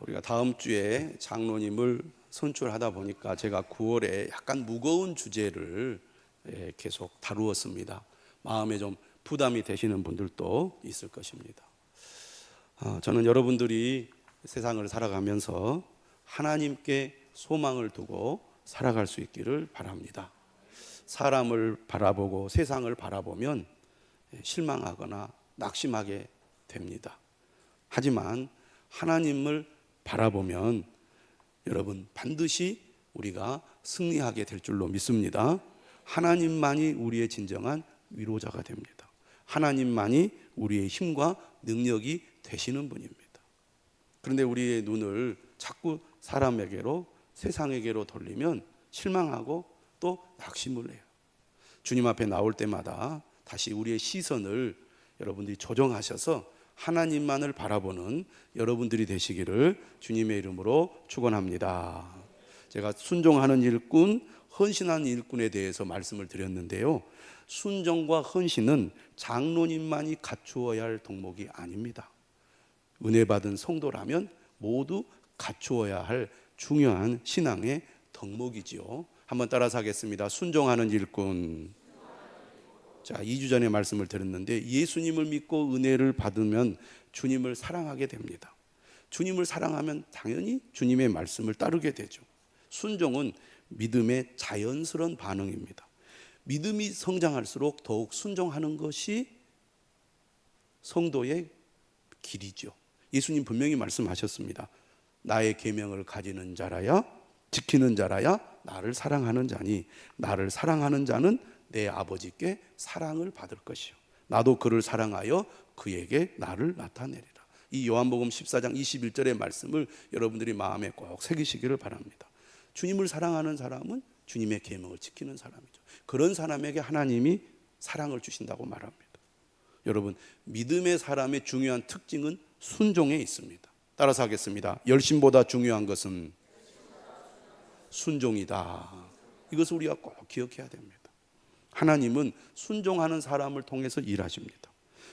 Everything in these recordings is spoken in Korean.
우리가 다음 주에 장로님을 선출하다 보니까 제가 9월에 약간 무거운 주제를 계속 다루었습니다. 마음에 좀 부담이 되시는 분들도 있을 것입니다. 저는 여러분들이 세상을 살아가면서 하나님께 소망을 두고 살아갈 수 있기를 바랍니다. 사람을 바라보고 세상을 바라보면 실망하거나 낙심하게 됩니다. 하지만 하나님을 바라보면 여러분 반드시 우리가 승리하게 될 줄로 믿습니다. 하나님만이 우리의 진정한 위로자가 됩니다. 하나님만이 우리의 힘과 능력이 되시는 분입니다. 그런데 우리의 눈을 자꾸 사람에게로, 세상에게로 돌리면 실망하고 또 낙심을 해요. 주님 앞에 나올 때마다 다시 우리의 시선을 여러분들이 조정하셔서 하나님만을 바라보는 여러분들이 되시기를 주님의 이름으로 축원합니다. 제가 순종하는 일꾼, 헌신하는 일꾼에 대해서 말씀을 드렸는데요, 순종과 헌신은 장로님만이 갖추어야 할 덕목이 아닙니다. 은혜 받은 성도라면 모두 갖추어야 할 중요한 신앙의 덕목이지요. 한번 따라서 하겠습니다. 순종하는 일꾼. 자, 2주 전에 말씀을 드렸는데 예수님을 믿고 은혜를 받으면 주님을 사랑하게 됩니다. 주님을 사랑하면 당연히 주님의 말씀을 따르게 되죠. 순종은 믿음의 자연스러운 반응입니다. 믿음이 성장할수록 더욱 순종하는 것이 성도의 길이죠. 예수님 분명히 말씀하셨습니다. 나의 계명을 가지는 자라야, 지키는 자라야 나를 사랑하는 자니 나를 사랑하는 자는 내 아버지께 사랑을 받을 것이요 나도 그를 사랑하여 그에게 나를 나타내리라. 이 요한복음 14장 21절의 말씀을 여러분들이 마음에 꼭 새기시기를 바랍니다. 주님을 사랑하는 사람은 주님의 계명을 지키는 사람이죠. 그런 사람에게 하나님이 사랑을 주신다고 말합니다. 여러분, 믿음의 사람의 중요한 특징은 순종에 있습니다. 따라서 하겠습니다. 열심보다 중요한 것은 순종이다. 이것을 우리가 꼭 기억해야 됩니다. 하나님은 순종하는 사람을 통해서 일하십니다.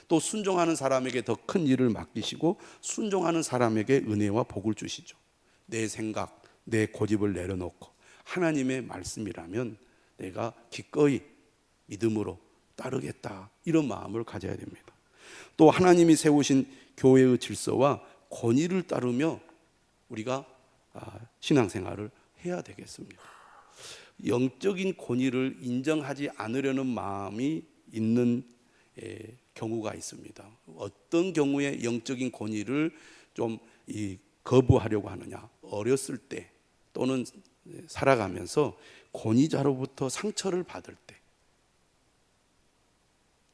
또 순종하는 사람에게 더 큰 일을 맡기시고 순종하는 사람에게 은혜와 복을 주시죠. 내 생각, 내 고집을 내려놓고 하나님의 말씀이라면 내가 기꺼이 믿음으로 따르겠다, 이런 마음을 가져야 됩니다. 또 하나님이 세우신 교회의 질서와 권위를 따르며 우리가 신앙생활을 해야 되겠습니다. 영적인 권위를 인정하지 않으려는 마음이 있는 경우가 있습니다. 어떤 경우에 영적인 권위를 좀 거부하려고 하느냐? 어렸을 때 또는 살아가면서 권위자로부터 상처를 받을 때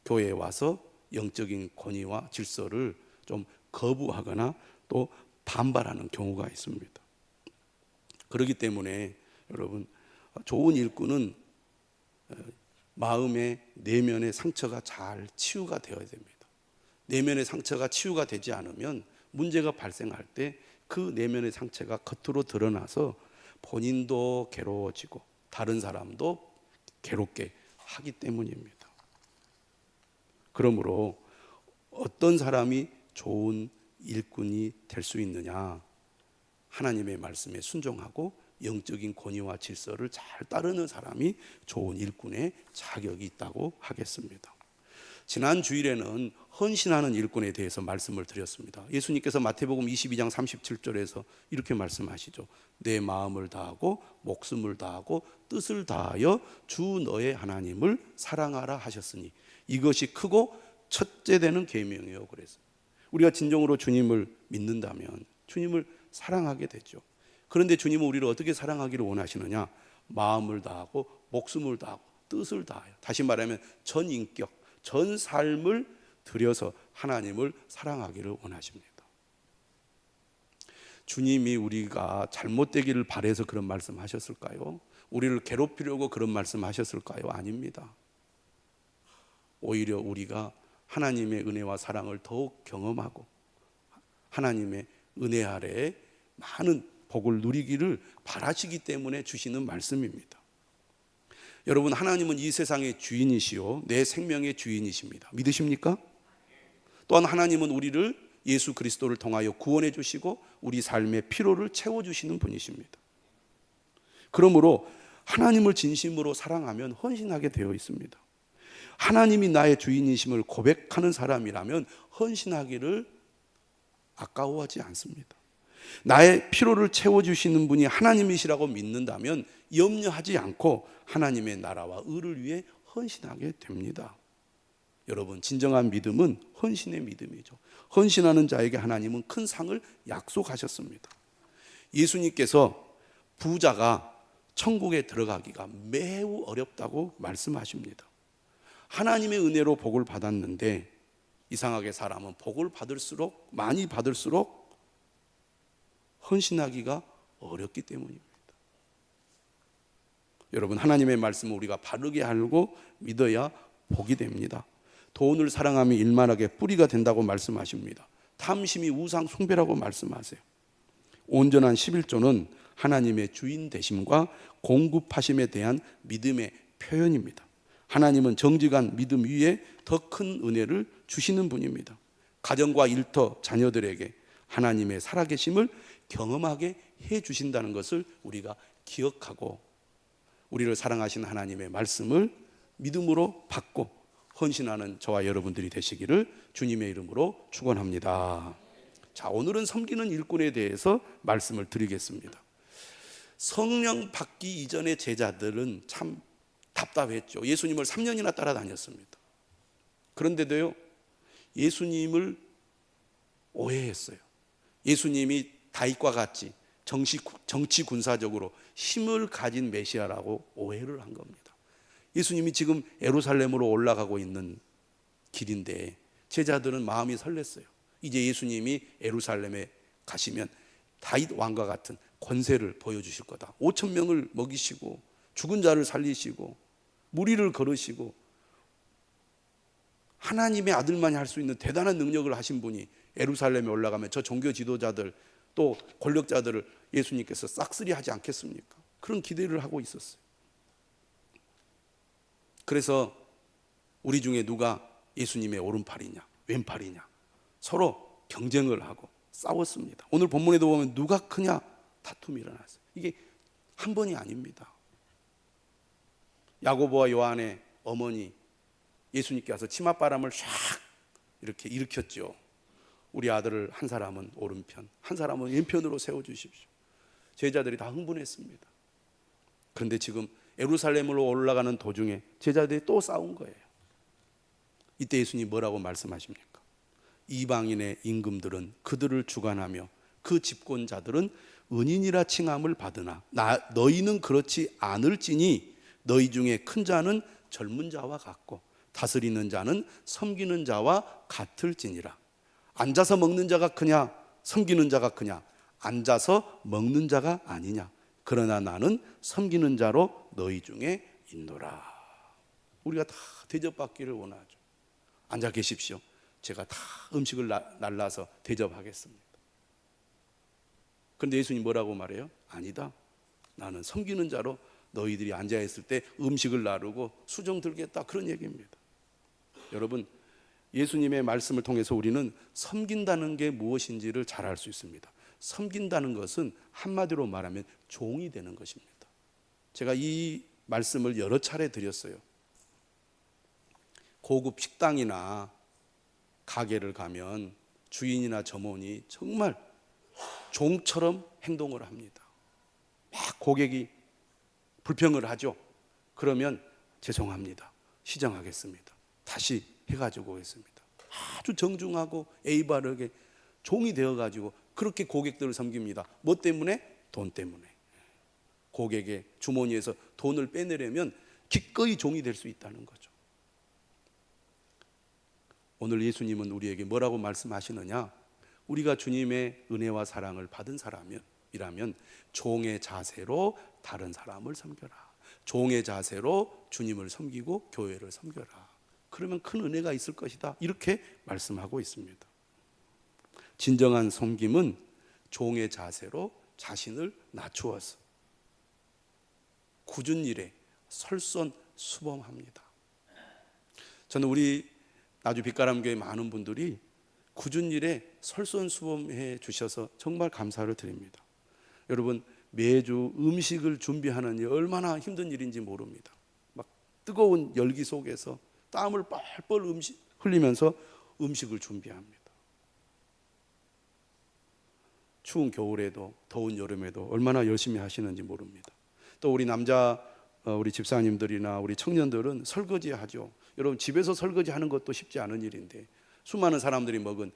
교회에 와서 영적인 권위와 질서를 좀 거부하거나 또 반발하는 경우가 있습니다. 그렇기 때문에 여러분, 좋은 일꾼은 마음의 내면의 상처가 잘 치유가 되어야 됩니다. 내면의 상처가 치유가 되지 않으면 문제가 발생할 때 그 내면의 상처가 겉으로 드러나서 본인도 괴로워지고 다른 사람도 괴롭게 하기 때문입니다. 그러므로 어떤 사람이 좋은 일꾼이 될 수 있느냐? 하나님의 말씀에 순종하고 영적인 권위와 질서를 잘 따르는 사람이 좋은 일꾼의 자격이 있다고 하겠습니다. 지난 주일에는 헌신하는 일꾼에 대해서 말씀을 드렸습니다. 예수님께서 마태복음 22장 37절에서 이렇게 말씀하시죠. 내 마음을 다하고 목숨을 다하고 뜻을 다하여 주 너의 하나님을 사랑하라 하셨으니 이것이 크고 첫째 되는 계명이요. 그래서 우리가 진정으로 주님을 믿는다면 주님을 사랑하게 되죠. 그런데 주님은 우리를 어떻게 사랑하기를 원하시느냐? 마음을 다하고 목숨을 다하고 뜻을 다하여, 다시 말하면 전 인격, 전 삶을 들여서 하나님을 사랑하기를 원하십니다. 주님이 우리가 잘못되기를 바라서 그런 말씀하셨을까요? 우리를 괴롭히려고 그런 말씀하셨을까요? 아닙니다. 오히려 우리가 하나님의 은혜와 사랑을 더욱 경험하고 하나님의 은혜 아래에 많은 복을 누리기를 바라시기 때문에 주시는 말씀입니다. 여러분, 하나님은 이 세상의 주인이시요 내 생명의 주인이십니다. 믿으십니까? 또한 하나님은 우리를 예수 그리스도를 통하여 구원해 주시고 우리 삶의 피로를 채워주시는 분이십니다. 그러므로 하나님을 진심으로 사랑하면 헌신하게 되어 있습니다. 하나님이 나의 주인이심을 고백하는 사람이라면 헌신하기를 아까워하지 않습니다. 나의 피로를 채워주시는 분이 하나님이시라고 믿는다면 염려하지 않고 하나님의 나라와 의를 위해 헌신하게 됩니다. 여러분, 진정한 믿음은 헌신의 믿음이죠. 헌신하는 자에게 하나님은 큰 상을 약속하셨습니다. 예수님께서 부자가 천국에 들어가기가 매우 어렵다고 말씀하십니다. 하나님의 은혜로 복을 받았는데 이상하게 사람은 복을 받을수록, 많이 받을수록 헌신하기가 어렵기 때문입니다. 여러분, 하나님의 말씀을 우리가 바르게 알고 믿어야 복이 됩니다. 돈을 사랑하면 일만하게 뿌리가 된다고 말씀하십니다. 탐심이 우상 숭배라고 말씀하세요. 온전한 11조는 하나님의 주인 되심과 공급하심에 대한 믿음의 표현입니다. 하나님은 정직한 믿음 위에 더 큰 은혜를 주시는 분입니다. 가정과 일터, 자녀들에게 하나님의 살아계심을 경험하게 해 주신다는 것을 우리가 기억하고 우리를 사랑하신 하나님의 말씀을 믿음으로 받고 헌신하는 저와 여러분들이 되시기를 주님의 이름으로 축원합니다. 자, 오늘은 섬기는 일꾼에 대해서 말씀을 드리겠습니다. 성령 받기 이전의 제자들은 참 답답했죠. 예수님을 3년이나 따라다녔습니다. 그런데도요, 예수님을 오해했어요. 예수님이 다윗과 같이 정치 군사적으로 힘을 가진 메시아라고 오해를 한 겁니다. 예수님이 지금 예루살렘으로 올라가고 있는 길인데 제자들은 마음이 설렜어요. 이제 예수님이 예루살렘에 가시면 다윗 왕과 같은 권세를 보여주실 거다. 5천 명을 먹이시고 죽은 자를 살리시고 무리를 걸으시고 하나님의 아들만이 할 수 있는 대단한 능력을 하신 분이 예루살렘에 올라가면 저 종교 지도자들 또 권력자들을 예수님께서 싹쓸이 하지 않겠습니까? 그런 기대를 하고 있었어요. 그래서 우리 중에 누가 예수님의 오른팔이냐 왼팔이냐 서로 경쟁을 하고 싸웠습니다. 오늘 본문에도 보면 누가 크냐 다툼이 일어났어요. 이게 한 번이 아닙니다. 야고보와 요한의 어머니 예수님께 와서 치맛바람을 샥 이렇게 일으켰죠. 우리 아들을 한 사람은 오른편, 한 사람은 왼편으로 세워주십시오. 제자들이 다 흥분했습니다. 그런데 지금 예루살렘으로 올라가는 도중에 제자들이 또 싸운 거예요. 이때 예수님 뭐라고 말씀하십니까? 이방인의 임금들은 그들을 주관하며 그 집권자들은 은인이라 칭함을 받으나 너희는 그렇지 않을지니 너희 중에 큰 자는 젊은 자와 같고 다스리는 자는 섬기는 자와 같을지니라. 앉아서 먹는 자가 크냐 섬기는 자가 크냐? 앉아서 먹는 자가 아니냐. 그러나 나는 섬기는 자로 너희 중에 있노라. 우리가 다 대접받기를 원하죠. 앉아 계십시오. 제가 다 음식을 날라서 대접하겠습니다. 그런데 예수님 뭐라고 말해요? 아니다. 나는 섬기는 자로 너희들이 앉아있을 때 음식을 나르고 수정 들겠다. 그런 얘기입니다. 여러분, 예수님의 말씀을 통해서 우리는 섬긴다는 게 무엇인지를 잘 알 수 있습니다. 섬긴다는 것은 한마디로 말하면 종이 되는 것입니다. 제가 이 말씀을 여러 차례 드렸어요. 고급 식당이나 가게를 가면 주인이나 점원이 정말 종처럼 행동을 합니다. 막 고객이 불평을 하죠. 그러면 죄송합니다. 시정하겠습니다. 다시 해가지고 오겠습니다. 아주 정중하고 예의 바르게 종이 되어가지고 그렇게 고객들을 섬깁니다. 뭐 때문에? 돈 때문에. 고객의 주머니에서 돈을 빼내려면 기꺼이 종이 될 수 있다는 거죠. 오늘 예수님은 우리에게 뭐라고 말씀하시느냐? 우리가 주님의 은혜와 사랑을 받은 사람이라면 종의 자세로 다른 사람을 섬겨라. 종의 자세로 주님을 섬기고 교회를 섬겨라. 그러면 큰 은혜가 있을 것이다. 이렇게 말씀하고 있습니다. 진정한 섬김은 종의 자세로 자신을 낮추어서 굳은 일에 설선수범합니다. 저는 우리 나주 빛가람교회 많은 분들이 굳은 일에 솔선수범해 주셔서 정말 감사를 드립니다. 여러분, 매주 음식을 준비하는 일 얼마나 힘든 일인지 모릅니다. 막 뜨거운 열기 속에서 땀을 뻘뻘 흘리면서 음식을 준비합니다. 추운 겨울에도 더운 여름에도 얼마나 열심히 하시는지 모릅니다. 또 우리 우리 집사님들이나 우리 청년들은 설거지 하죠. 여러분, 집에서 설거지 하는 것도 쉽지 않은 일인데 수많은 사람들이 먹은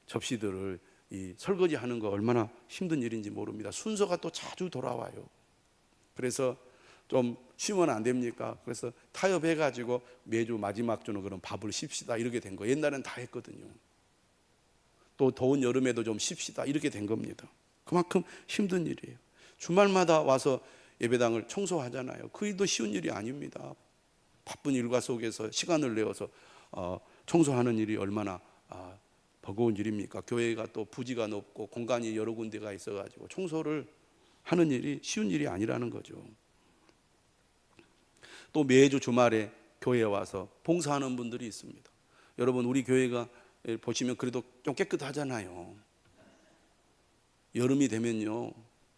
접시들을 이 설거지 하는 거 얼마나 힘든 일인지 모릅니다. 순서가 또 자주 돌아와요. 그래서 좀 쉬면 안 됩니까? 그래서 타협해 가지고 매주 마지막 주는 그런 밥을 씹시다 이렇게 된 거. 옛날엔 다 했거든요. 또 더운 여름에도 좀 쉽시다 이렇게 된 겁니다. 그만큼 힘든 일이에요. 주말마다 와서 예배당을 청소하잖아요. 그 일도 쉬운 일이 아닙니다. 바쁜 일과 속에서 시간을 내어서 청소하는 일이 얼마나 버거운 일입니까? 교회가 또 부지가 높고 공간이 여러 군데가 있어가지고 청소를 하는 일이 쉬운 일이 아니라는 거죠. 또 매주 주말에 교회에 와서 봉사하는 분들이 있습니다. 여러분, 우리 교회가 보시면 그래도 좀 깨끗하잖아요. 여름이 되면요,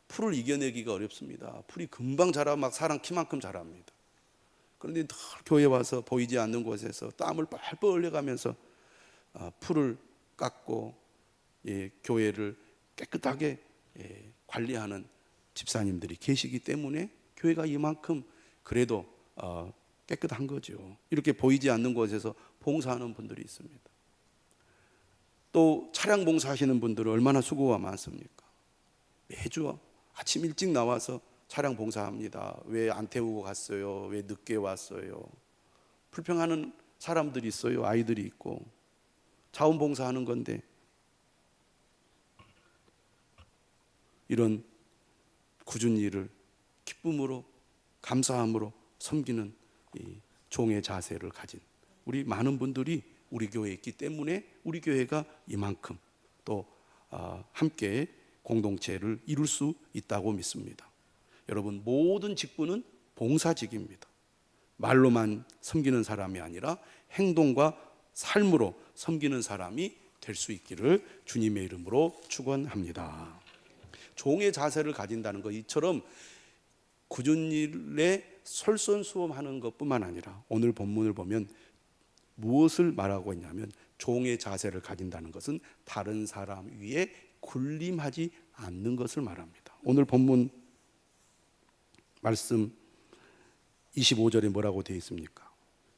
풀을 이겨내기가 어렵습니다. 풀이 금방 자라, 막 사람 키만큼 자랍니다. 그런데 늘 교회에 와서 보이지 않는 곳에서 땀을 뻘뻘 흘려가면서 풀을 깎고 교회를 깨끗하게 관리하는 집사님들이 계시기 때문에 교회가 이만큼 그래도 깨끗한 거죠. 이렇게 보이지 않는 곳에서 봉사하는 분들이 있습니다. 또 차량 봉사하시는 분들은 얼마나 수고가 많습니까? 매주 아침 일찍 나와서 차량 봉사합니다. 왜 안 태우고 갔어요? 왜 늦게 왔어요? 불평하는 사람들이 있어요. 아이들이 있고. 자원봉사하는 건데 이런 굳은 일을 기쁨으로 감사함으로 섬기는 이 종의 자세를 가진 우리 많은 분들이 우리 교회에 있기 때문에 우리 교회가 이만큼 또 함께 공동체를 이룰 수 있다고 믿습니다. 여러분, 모든 직분은 봉사직입니다. 말로만 섬기는 사람이 아니라 행동과 삶으로 섬기는 사람이 될 수 있기를 주님의 이름으로 축원합니다. 종의 자세를 가진다는 것, 이처럼 굳은 일에 솔선수범하는 것뿐만 아니라 오늘 본문을 보면 무엇을 말하고 있냐면 종의 자세를 가진다는 것은 다른 사람 위에 군림하지 않는 것을 말합니다. 오늘 본문 말씀 25절에 뭐라고 되어 있습니까?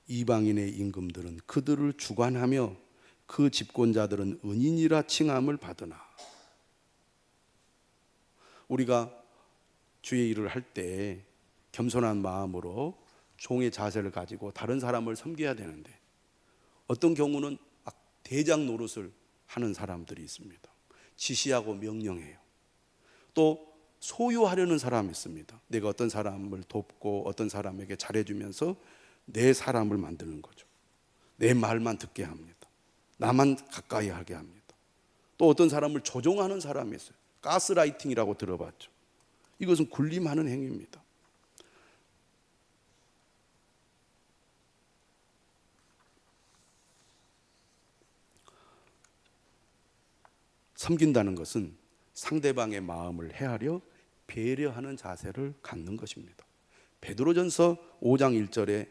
이방인의 임금들은 그들을 주관하며 그 집권자들은 은인이라 칭함을 받으나. 우리가 주의 일을 할 때 겸손한 마음으로 종의 자세를 가지고 다른 사람을 섬겨야 되는데 어떤 경우는 대장 노릇을 하는 사람들이 있습니다. 지시하고 명령해요. 또 소유하려는 사람이 있습니다. 내가 어떤 사람을 돕고 어떤 사람에게 잘해주면서 내 사람을 만드는 거죠. 내 말만 듣게 합니다. 나만 가까이 하게 합니다. 또 어떤 사람을 조종하는 사람이 있어요. 가스라이팅이라고 들어봤죠. 이것은 군림하는 행위입니다. 섬긴다는 것은 상대방의 마음을 헤아려 배려하는 자세를 갖는 것입니다. 베드로전서 5장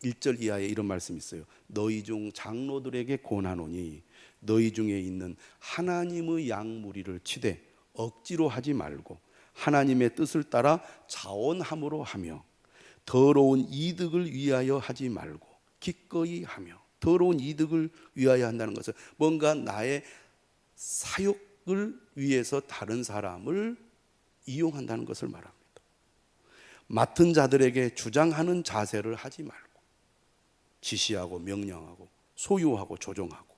1절 이하에 이런 말씀이 있어요. 너희 중 장로들에게 권하노니 너희 중에 있는 하나님의 양무리를 치되 억지로 하지 말고 하나님의 뜻을 따라 자원함으로 하며 더러운 이득을 위하여 하지 말고 기꺼이 하며. 더러운 이득을 위하여 한다는 것은 뭔가 나의 사욕을 위해서 다른 사람을 이용한다는 것을 말합니다. 맡은 자들에게 주장하는 자세를 하지 말고 지시하고 명령하고 소유하고 조종하고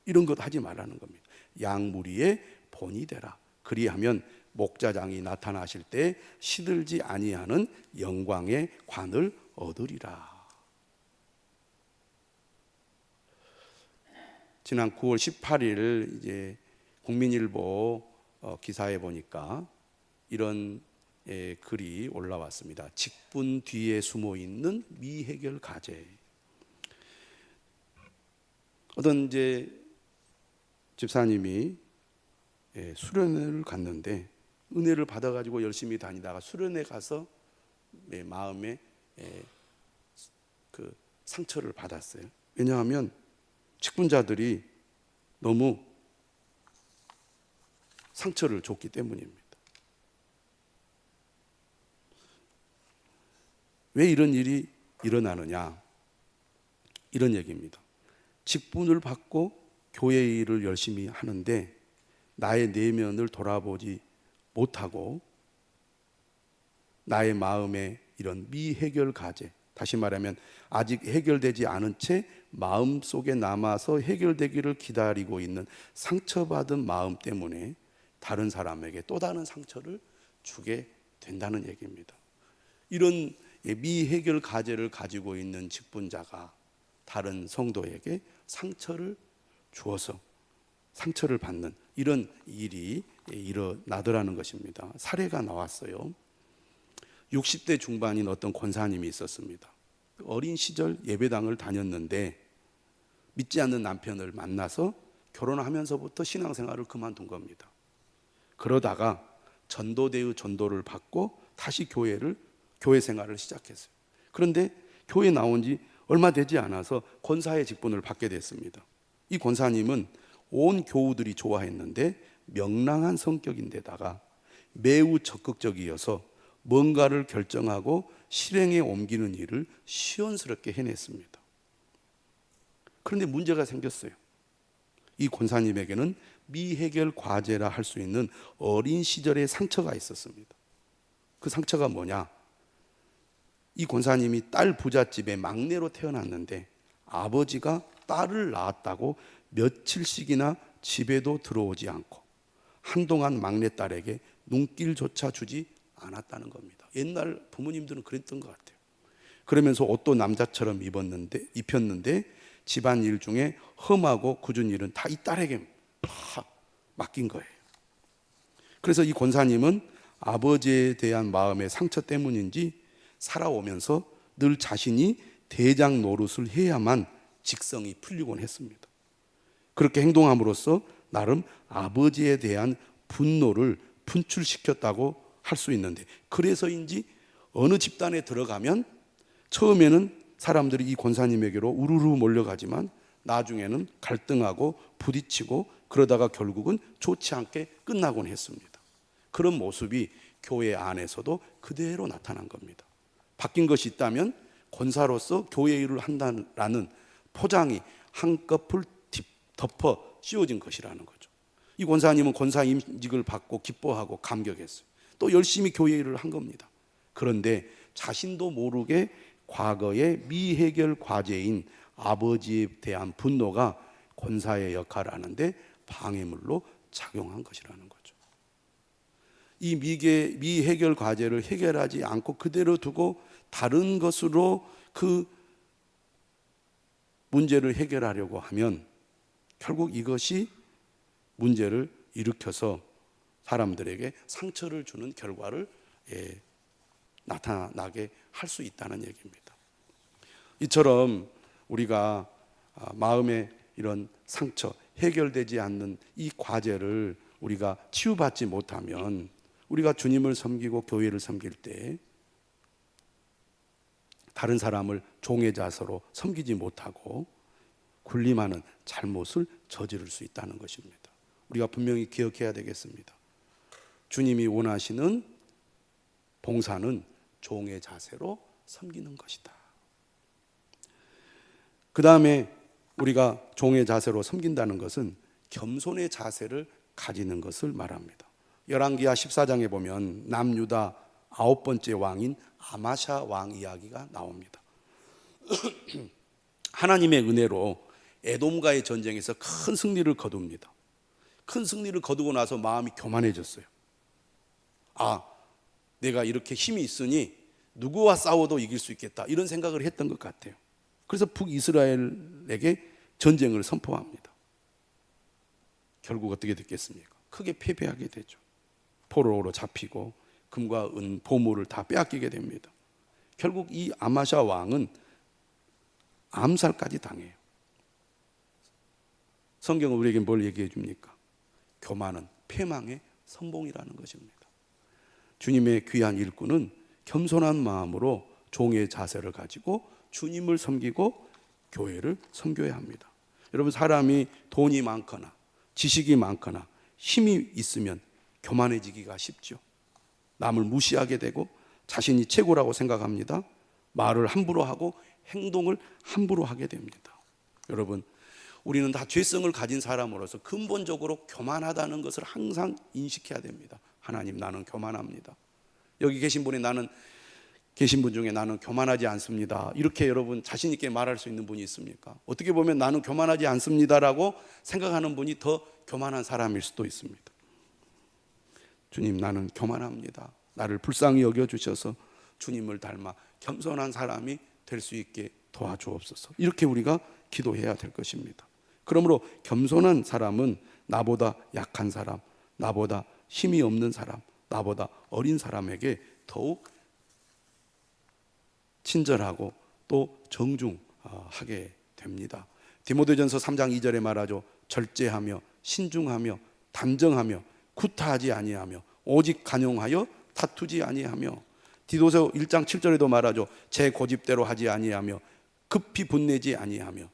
이런 것 하지 말라는 겁니다. 양무리의 본이 되라. 그리하면 목자장이 나타나실 때 시들지 아니하는 영광의 관을 얻으리라. 지난 9월 18일 이제 국민일보 기사에 보니까 이런 글이 올라왔습니다. 직분 뒤에 숨어 있는 미해결 과제. 어떤 이제 집사님이 수련회를 갔는데 은혜를 받아가지고 열심히 다니다가 수련회 가서 마음에 그 상처를 받았어요. 왜냐하면 직분자들이 너무 상처를 줬기 때문입니다. 왜 이런 일이 일어나느냐? 이런 얘기입니다. 직분을 받고 교회 일을 열심히 하는데 나의 내면을 돌아보지 못하고 나의 마음에 이런 미해결 과제, 다시 말하면 아직 해결되지 않은 채 마음속에 남아서 해결되기를 기다리고 있는 상처받은 마음 때문에 다른 사람에게 또 다른 상처를 주게 된다는 얘기입니다. 이런 미해결 과제를 가지고 있는 직분자가 다른 성도에게 상처를 주어서 상처를 받는 이런 일이 일어나더라는 것입니다. 사례가 나왔어요. 60대 중반인 어떤 권사님이 있었습니다. 어린 시절 예배당을 다녔는데 믿지 않는 남편을 만나서 결혼하면서부터 신앙생활을 그만둔 겁니다. 그러다가 전도대의 전도를 받고 다시 교회 생활을 시작했어요. 그런데 교회 나온 지 얼마 되지 않아서 권사의 직분을 받게 됐습니다. 이 권사님은 온 교우들이 좋아했는데 명랑한 성격인데다가 매우 적극적이어서 뭔가를 결정하고 실행에 옮기는 일을 시원스럽게 해냈습니다. 그런데 문제가 생겼어요. 이 권사님에게는 미해결 과제라 할 수 있는 어린 시절의 상처가 있었습니다. 그 상처가 뭐냐? 이 권사님이 딸 부잣집의 막내로 태어났는데 아버지가 딸을 낳았다고 며칠씩이나 집에도 들어오지 않고 한동안 막내딸에게 눈길조차 주지 않았다는 겁니다. 옛날 부모님들은 그랬던 것 같아요. 그러면서 옷도 남자처럼 입혔는데 집안일 중에 험하고 굳은 일은 다 이 딸에게 다 맡긴 거예요. 그래서 이 권사님은 아버지에 대한 마음의 상처 때문인지 살아오면서 늘 자신이 대장 노릇을 해야만 직성이 풀리곤 했습니다. 그렇게 행동함으로써 나름 아버지에 대한 분노를 분출시켰다고 할 수 있는데, 그래서인지 어느 집단에 들어가면 처음에는 사람들이 이 권사님에게로 우르르 몰려가지만 나중에는 갈등하고 부딪히고 그러다가 결국은 좋지 않게 끝나곤 했습니다. 그런 모습이 교회 안에서도 그대로 나타난 겁니다. 바뀐 것이 있다면 권사로서 교회 일을 한다는 포장이 한꺼풀 덮어 씌워진 것이라는 거죠. 이 권사님은 권사 임직을 받고 기뻐하고 감격했어요. 또 열심히 교회 일을 한 겁니다. 그런데 자신도 모르게 과거의 미해결 과제인 아버지에 대한 분노가 권사의 역할을 하는데 방해물로 작용한 것이라는 거죠. 이 미해결 과제를 해결하지 않고 그대로 두고 다른 것으로 그 문제를 해결하려고 하면 결국 이것이 문제를 일으켜서 사람들에게 상처를 주는 결과를 나타나게 할 수 있다는 얘기입니다. 이처럼 우리가 마음의 이런 상처, 해결되지 않는 이 과제를 우리가 치유받지 못하면 우리가 주님을 섬기고 교회를 섬길 때 다른 사람을 종의 자세로 섬기지 못하고 군림하는 잘못을 저지를 수 있다는 것입니다. 우리가 분명히 기억해야 되겠습니다. 주님이 원하시는 봉사는 종의 자세로 섬기는 것이다. 그 다음에 우리가 종의 자세로 섬긴다는 것은 겸손의 자세를 가지는 것을 말합니다. 열왕기하 14장에 보면 남유다 9번째 왕인 아마샤 왕 이야기가 나옵니다. 하나님의 은혜로 에돔과의 전쟁에서 큰 승리를 거둡니다. 큰 승리를 거두고 나서 마음이 교만해졌어요. 내가 이렇게 힘이 있으니 누구와 싸워도 이길 수 있겠다, 이런 생각을 했던 것 같아요. 그래서 북이스라엘에게 전쟁을 선포합니다. 결국 어떻게 됐겠습니까? 크게 패배하게 되죠. 포로로 잡히고 금과 은, 보물을 다 빼앗기게 됩니다. 결국 이 아마샤 왕은 암살까지 당해요. 성경은 우리에게 뭘 얘기해 줍니까? 교만은 패망의 선봉이라는 것입니다. 주님의 귀한 일꾼은 겸손한 마음으로 종의 자세를 가지고 주님을 섬기고 교회를 섬겨야 합니다. 여러분, 사람이 돈이 많거나 지식이 많거나 힘이 있으면 교만해지기가 쉽죠. 남을 무시하게 되고 자신이 최고라고 생각합니다. 말을 함부로 하고 행동을 함부로 하게 됩니다. 여러분, 우리는 다 죄성을 가진 사람으로서 근본적으로 교만하다는 것을 항상 인식해야 됩니다. 하나님, 나는 교만합니다. 여기 계신 분 중에 나는 교만하지 않습니다, 이렇게 여러분 자신 있게 말할 수 있는 분이 있습니까? 어떻게 보면 나는 교만하지 않습니다라고 생각하는 분이 더 교만한 사람일 수도 있습니다. 주님, 나는 교만합니다. 나를 불쌍히 여겨주셔서 주님을 닮아 겸손한 사람이 될 수 있게 도와주옵소서. 이렇게 우리가 기도해야 될 것입니다. 그러므로 겸손한 사람은 나보다 약한 사람, 나보다 힘이 없는 사람, 나보다 어린 사람에게 더욱 친절하고 또 정중하게 됩니다. 디모데전서 3장 2절에 말하죠. 절제하며 신중하며 단정하며 구타하지 아니하며 오직 간용하여 다투지 아니하며, 디도서 1장 7절에도 말하죠. 제 고집대로 하지 아니하며 급히 분내지 아니하며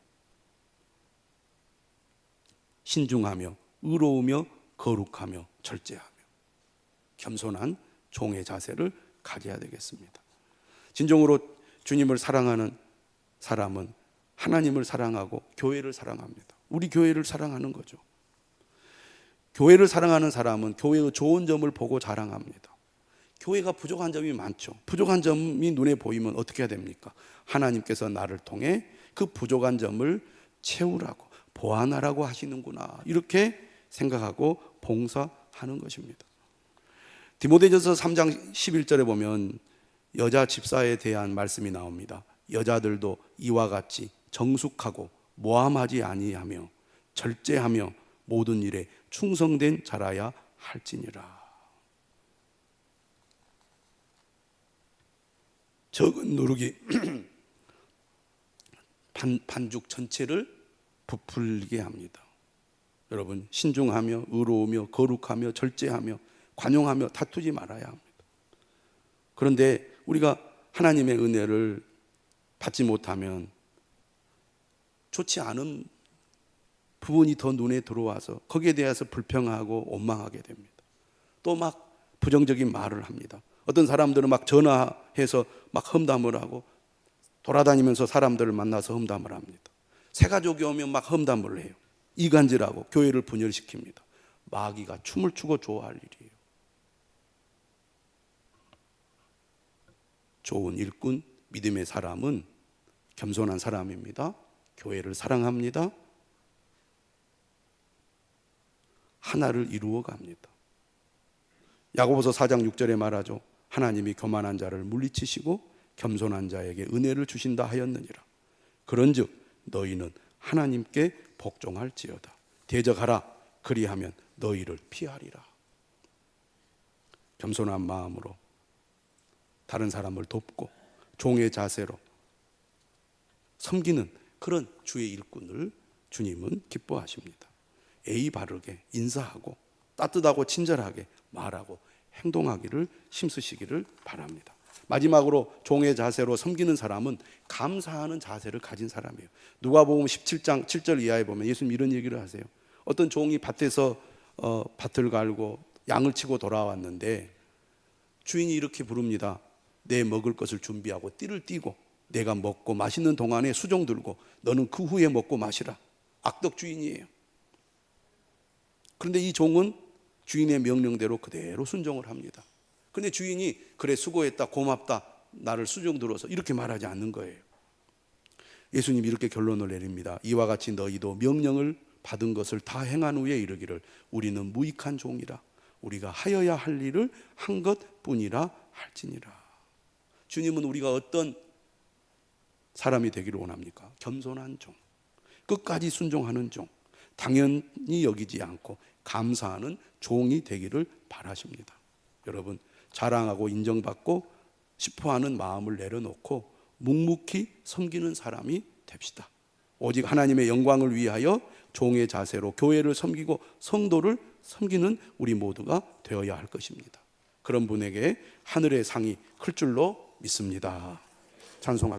신중하며 의로우며 거룩하며 절제하며, 겸손한 종의 자세를 가져야 되겠습니다. 진정으로 주님을 사랑하는 사람은 하나님을 사랑하고 교회를 사랑합니다. 우리 교회를 사랑하는 거죠. 교회를 사랑하는 사람은 교회의 좋은 점을 보고 자랑합니다. 교회가 부족한 점이 많죠. 부족한 점이 눈에 보이면 어떻게 해야 됩니까? 하나님께서 나를 통해 그 부족한 점을 채우라고, 보완하라고 하시는구나, 이렇게 생각하고 봉사하는 것입니다. 디모데전서 3장 11절에 보면 여자 집사에 대한 말씀이 나옵니다. 여자들도 이와 같이 정숙하고 모함하지 아니하며 절제하며 모든 일에 충성된 자라야 할지니라. 적은 누룩이 반죽 전체를 부풀게 합니다. 여러분, 신중하며 의로우며 거룩하며 절제하며 관용하며 다투지 말아야 합니다. 그런데 우리가 하나님의 은혜를 받지 못하면 좋지 않은 부분이 더 눈에 들어와서 거기에 대해서 불평하고 원망하게 됩니다. 또 막 부정적인 말을 합니다. 어떤 사람들은 막 전화해서 막 험담을 하고 돌아다니면서 사람들을 만나서 험담을 합니다. 새가족이 오면 막 험담을 해요. 이간질하고 교회를 분열시킵니다. 마귀가 춤을 추고 좋아할 일이에요. 좋은 일꾼, 믿음의 사람은 겸손한 사람입니다. 교회를 사랑합니다. 하나를 이루어 갑니다. 야고보서 4장 6절에 말하죠. 하나님이 교만한 자를 물리치시고 겸손한 자에게 은혜를 주신다 하였느니라. 그런즉 너희는 하나님께 복종할지어다. 대적하라. 그리하면 너희를 피하리라. 겸손한 마음으로 다른 사람을 돕고 종의 자세로 섬기는 그런 주의 일꾼을 주님은 기뻐하십니다. 예의 바르게 인사하고 따뜻하고 친절하게 말하고 행동하기를 힘쓰시기를 바랍니다. 마지막으로 종의 자세로 섬기는 사람은 감사하는 자세를 가진 사람이에요. 누가복음 17장 7절 이하에 보면 예수님 이런 얘기를 하세요. 어떤 종이 밭에서 밭을 갈고 양을 치고 돌아왔는데 주인이 이렇게 부릅니다. 내 먹을 것을 준비하고 띠를 띠고 내가 먹고 마시는 동안에 수종 들고 너는 그 후에 먹고 마시라. 악덕 주인이에요. 그런데 이 종은 주인의 명령대로 그대로 순종을 합니다. 그런데 주인이 그래 수고했다 고맙다 나를 수종 들어서 이렇게 말하지 않는 거예요. 예수님이 이렇게 결론을 내립니다. 이와 같이 너희도 명령을 받은 것을 다 행한 후에 이르기를 우리는 무익한 종이라 우리가 하여야 할 일을 한 것뿐이라 할지니라. 주님은 우리가 어떤 사람이 되기를 원합니까? 겸손한 종, 끝까지 순종하는 종, 당연히 여기지 않고 감사하는 종이 되기를 바라십니다. 여러분, 자랑하고 인정받고 싶어하는 마음을 내려놓고 묵묵히 섬기는 사람이 됩시다. 오직 하나님의 영광을 위하여 종의 자세로 교회를 섬기고 성도를 섬기는 우리 모두가 되어야 할 것입니다. 그런 분에게 하늘의 상이 클 줄로 믿습니다. 찬송합니다.